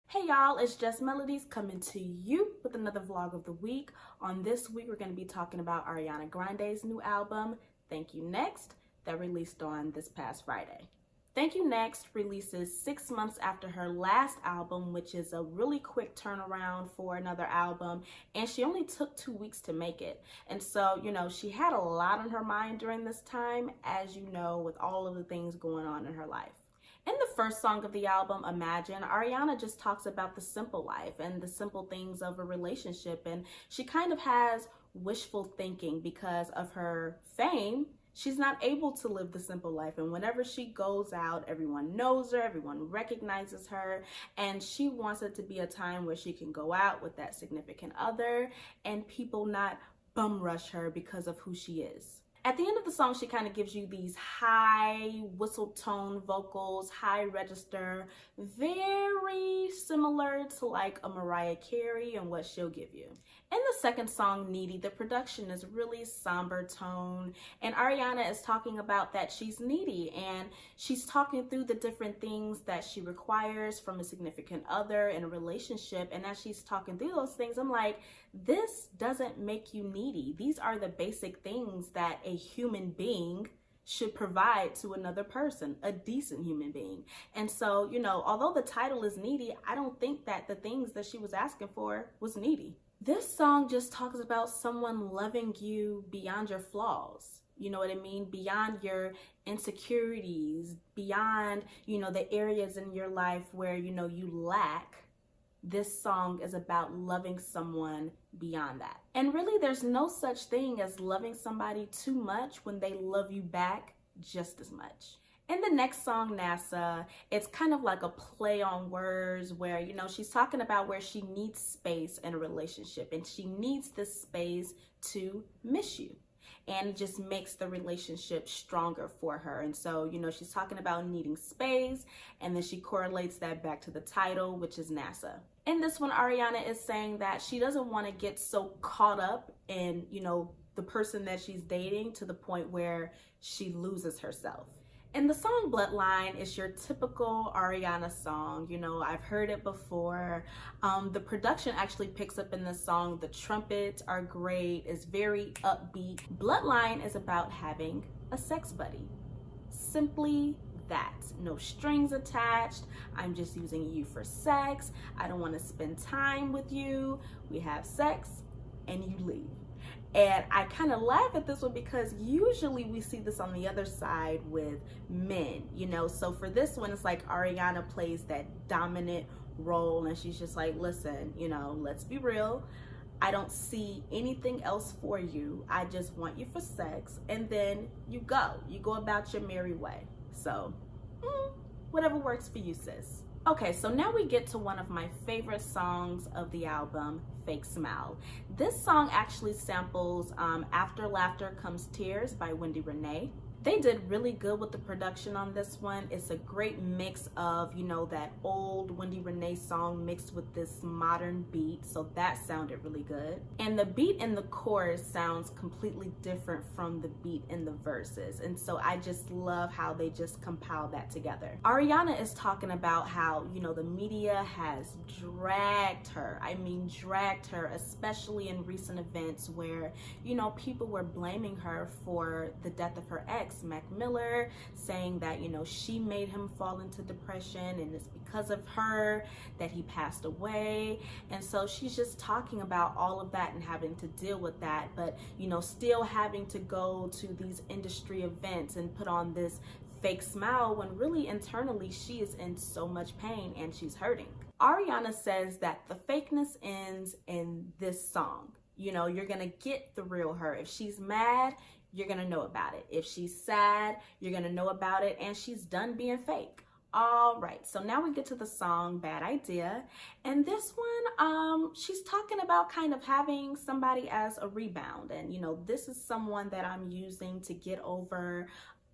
Hey y'all, it's Just Melodies coming to you with another vlog of the week. On this week, we're going to be talking about Ariana Grande's new album, Thank You Next, that released on this past Friday. Thank You Next releases 6 months after her last album, which is a really quick turnaround for another album, and she only took 2 weeks to make it. And so, she had a lot on her mind during this time, as you know, with all of the things going on in her life. In the first song of the album, Imagine, Ariana just talks about the simple life and the simple things of a relationship, and she kind of has wishful thinking because of her fame. She's not able to live the simple life, and whenever she goes out, everyone knows her, everyone recognizes her, and she wants it to be a time where she can go out with that significant other and people not bum rush her because of who she is. At the end of the song, she kind of gives you these high whistle tone vocals, high register, very similar to like a Mariah Carey and what she'll give you. In the second song, Needy, the production is really somber tone, and Ariana is talking about that she's needy, and she's talking through the different things that she requires from a significant other in a relationship. And as she's talking through those things, I'm like, this doesn't make you needy. These are the basic things that a human being should provide to another person, a decent human being. And so, although the title is Needy, I don't think that the things that she was asking for was needy. This song just talks about someone loving you beyond your flaws. You know what I mean? Beyond your insecurities, beyond, the areas in your life where, you lack. This song is about loving someone beyond that. And really, there's no such thing as loving somebody too much when they love you back just as much. In the next song, NASA, it's kind of like a play on words where, she's talking about where she needs space in a relationship, and she needs this space to miss you. And it just makes the relationship stronger for her. And so, she's talking about needing space, and then she correlates that back to the title, which is NASA. In this one, Ariana is saying that she doesn't want to get so caught up in, the person that she's dating to the point where she loses herself. And the song Bloodline is your typical Ariana song. I've heard it before. The production actually picks up in this song. The trumpets are great. It's very upbeat. Bloodline is about having a sex buddy. Simply that. No strings attached. I'm just using you for sex. I don't want to spend time with you. We have sex and you leave. And I kind of laugh at this one because usually we see this on the other side with men, So for this one, it's like Ariana plays that dominant role, and she's just like, listen, let's be real. I don't see anything else for you. I just want you for sex. And then you go about your merry way. So whatever works for you, sis. Okay, so now we get to one of my favorite songs of the album, Fake Smile. This song actually samples After Laughter Comes Tears by Wendy Renee. They did really good with the production on this one. It's a great mix of, that old Wendy Renee song mixed with this modern beat. So that sounded really good. And the beat in the chorus sounds completely different from the beat in the verses. And so I just love how they just compiled that together. Ariana is talking about how, the media has dragged her. I mean, dragged her, especially in recent events where, people were blaming her for the death of her ex, Mac Miller, saying that she made him fall into depression and it's because of her that he passed away. And so she's just talking about all of that and having to deal with that, but still having to go to these industry events and put on this fake smile when really internally she is in so much pain and she's hurting. Ariana says that the fakeness ends in this song. You're gonna get the real her. If she's mad, you're gonna know about it. If she's sad, you're gonna know about it, and she's done being fake. All right, so now we get to the song Bad Idea, and this one, she's talking about kind of having somebody as a rebound, and this is someone that I'm using to get over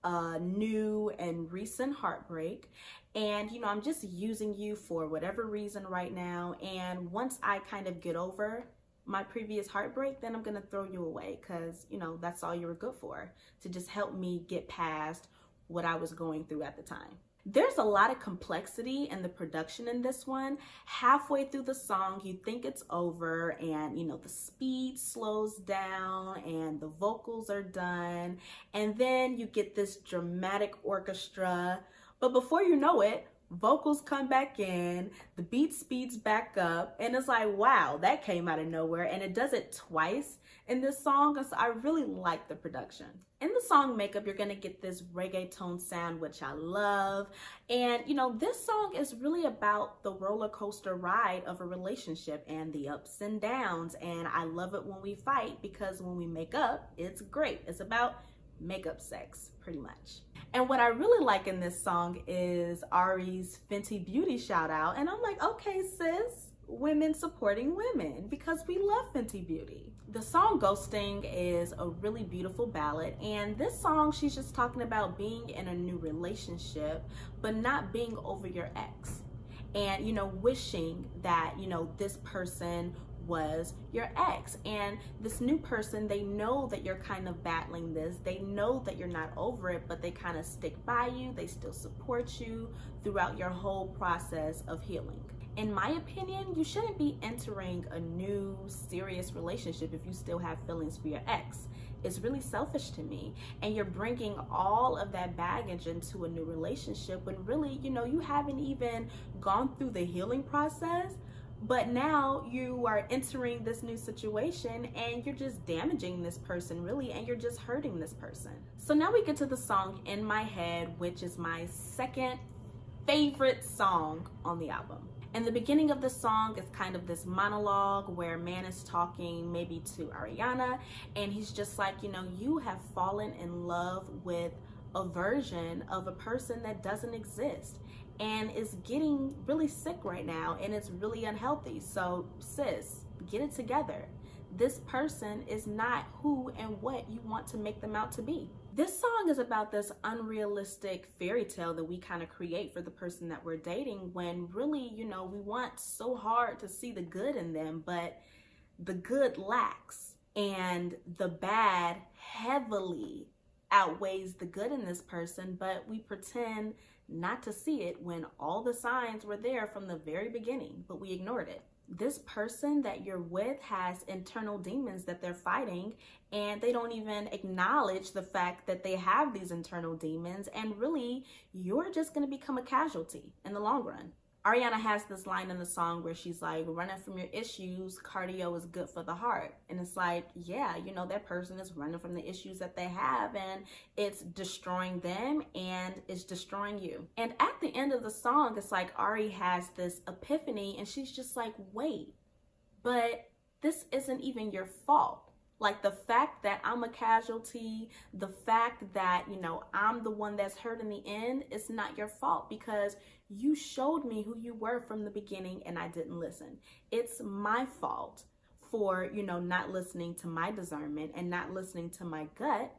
a new and recent heartbreak, and I'm just using you for whatever reason right now, and once I kind of get over my previous heartbreak, then I'm gonna throw you away because that's all you were good for, to just help me get past what I was going through at the time. There's a lot of complexity in the production in this one. Halfway through the song, you think it's over and, the speed slows down and the vocals are done. And then you get this dramatic orchestra. But before you know it, vocals come back in, the beat speeds back up, and it's like, wow, that came out of nowhere. And it does it twice in this song, so I really like the production. In the song Makeup, you're gonna get this reggaeton sound, which I love. And this song is really about the roller coaster ride of a relationship and the ups and downs. And I love it when we fight, because when we make up, it's great. It's about makeup sex, pretty much. And what I really like in this song is Ari's Fenty Beauty shout out. And I'm like, okay, sis, women supporting women, because we love Fenty Beauty. The song Ghosting is a really beautiful ballad. And this song, she's just talking about being in a new relationship, but not being over your ex. And, wishing that, this person was your ex, and this new person, they know that you're kind of battling this, they know that you're not over it, but they kind of stick by you, they still support you throughout your whole process of healing. In my opinion, you shouldn't be entering a new serious relationship if you still have feelings for your ex. It's really selfish to me, and you're bringing all of that baggage into a new relationship when really, you haven't even gone through the healing process. But now you are entering this new situation and you're just damaging this person, really, and you're just hurting this person. So now we get to the song In My Head, which is my second favorite song on the album. And the beginning of the song is kind of this monologue where a man is talking maybe to Ariana, and he's just like, you have fallen in love with a version of a person that doesn't exist and is getting really sick right now, and it's really unhealthy. So sis, get it together. This person is not who and what you want to make them out to be. This song is about this unrealistic fairy tale that we kind of create for the person that we're dating, when really, we want so hard to see the good in them, but the good lacks and the bad heavily outweighs the good in this person, but we pretend not to see it when all the signs were there from the very beginning, but we ignored it. This person that you're with has internal demons that they're fighting, and they don't even acknowledge the fact that they have these internal demons, and really, you're just going to become a casualty in the long run. Ariana has this line in the song where she's like, running from your issues, cardio is good for the heart. And it's like, yeah, that person is running from the issues that they have, and it's destroying them and it's destroying you. And at the end of the song, it's like Ari has this epiphany, and she's just like, wait, but this isn't even your fault. Like, the fact that I'm a casualty, the fact that, I'm the one that's hurt in the end, it's not your fault, because you showed me who you were from the beginning and I didn't listen. It's my fault for, not listening to my discernment and not listening to my gut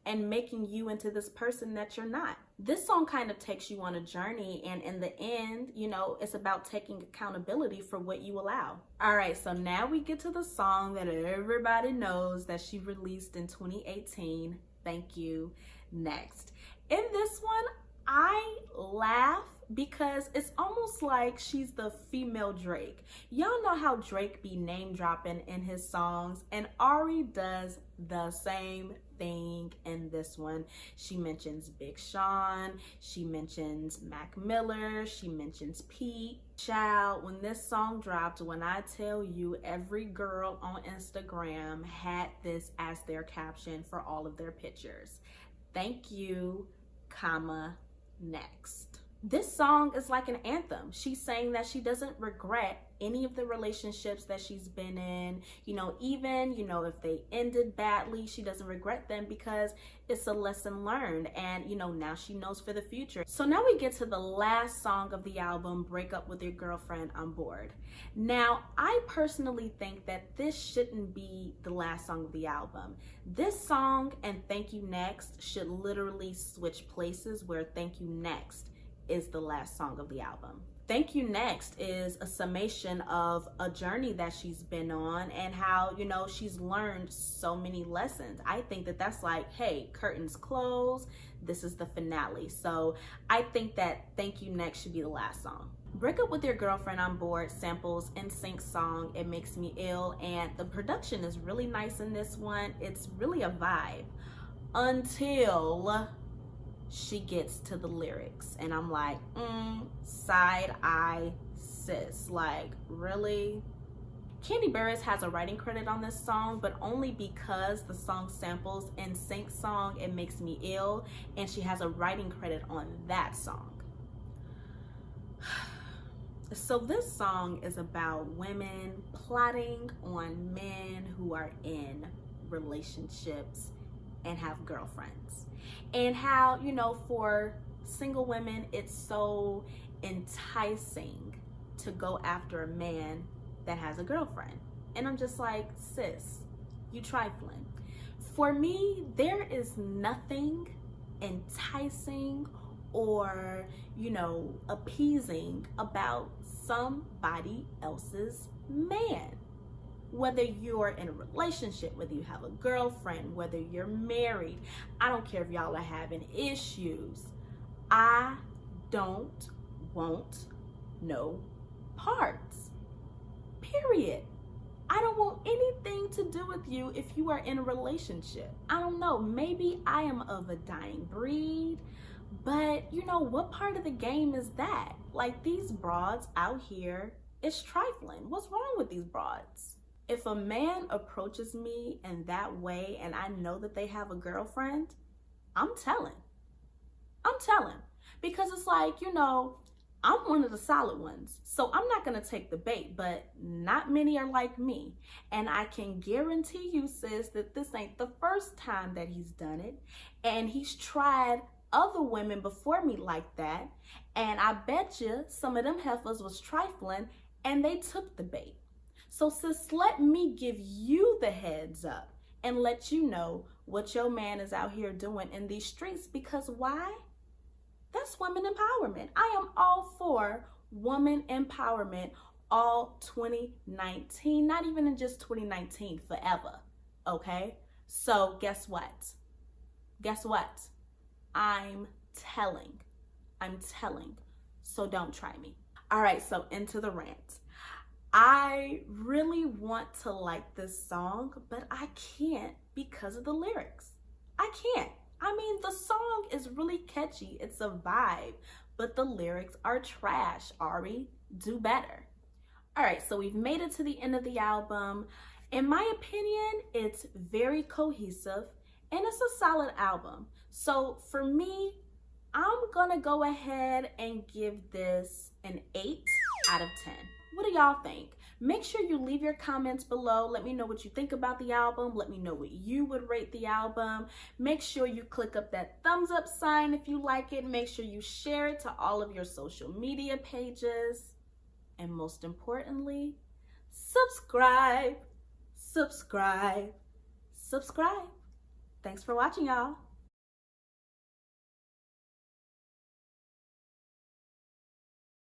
and making you into this person that you're not. This song kind of takes you on a journey, and in the end, it's about taking accountability for what you allow. All right, so now we get to the song that everybody knows that she released in 2018, Thank You, Next. In this one, I laugh because it's almost like she's the female Drake. Y'all know how Drake be name dropping in his songs, and Ari does the same thing in this one. She mentions Big Sean, she mentions Mac Miller, she mentions Pete. Child, when this song dropped, when I tell you, every girl on Instagram had this as their caption for all of their pictures. Thank you, comma, next. This song is like an anthem. She's saying that she doesn't regret any of the relationships that she's been in, even, if they ended badly, she doesn't regret them because it's a lesson learned, and, now she knows for the future. So now we get to the last song of the album, Break Up With Your Girlfriend, I'm Bored. Now, I personally think that this shouldn't be the last song of the album. This song and Thank You Next should literally switch places, where Thank You Next is the last song of the album. Thank You Next is a summation of a journey that she's been on and how, you know, she's learned so many lessons. I think that that's like, hey, curtains close, this is the finale. So I think that Thank You Next should be the last song. Break Up With Your Girlfriend on Board samples NSYNC's song It Makes Me Ill, and the production is really nice in this one. It's really a vibe until she gets to the lyrics and I'm like, side eye sis, like really? Kandi Burruss has a writing credit on this song, but only because the song samples NSYNC's song It Makes Me Ill, and she has a writing credit on that song. So this song is about women plotting on men who are in relationships and have girlfriends, and how, you know, for single women it's so enticing to go after a man that has a girlfriend. And I'm just like, sis, you trifling. For me, there is nothing enticing or, you know, appeasing about somebody else's man. Whether you're in a relationship, whether you have a girlfriend, whether you're married, I don't care if y'all are having issues. I don't want no parts. Period. I don't want anything to do with you if you are in a relationship. I don't know, maybe I am of a dying breed, but you know, what part of the game is that? Like, these broads out here, it's trifling. What's wrong with these broads? If a man approaches me in that way and I know that they have a girlfriend, I'm telling. Because it's like, you know, I'm one of the solid ones. So I'm not going to take the bait, but not many are like me. And I can guarantee you, sis, that this ain't the first time that he's done it. And he's tried other women before me like that. And I bet you some of them heifers was trifling and they took the bait. So sis, let me give you the heads up and let you know what your man is out here doing in these streets, because why? That's women empowerment. I am all for woman empowerment all 2019, not even in just 2019, forever, okay? So guess what? I'm telling. So don't try me. All right, so into the rant. I really want to like this song, but I can't because of the lyrics. I can't. I mean, the song is really catchy. It's a vibe, but the lyrics are trash. Ari, do better. All right, so we've made it to the end of the album. In my opinion, it's very cohesive and it's a solid album. So for me, I'm gonna go ahead and give this an 8 out of 10. What do y'all think? Make sure you leave your comments below. Let me know what you think about the album. Let me know what you would rate the album. Make sure you click up that thumbs up sign if you like it. Make sure you share it to all of your social media pages. And most importantly, subscribe. Thanks for watching, y'all.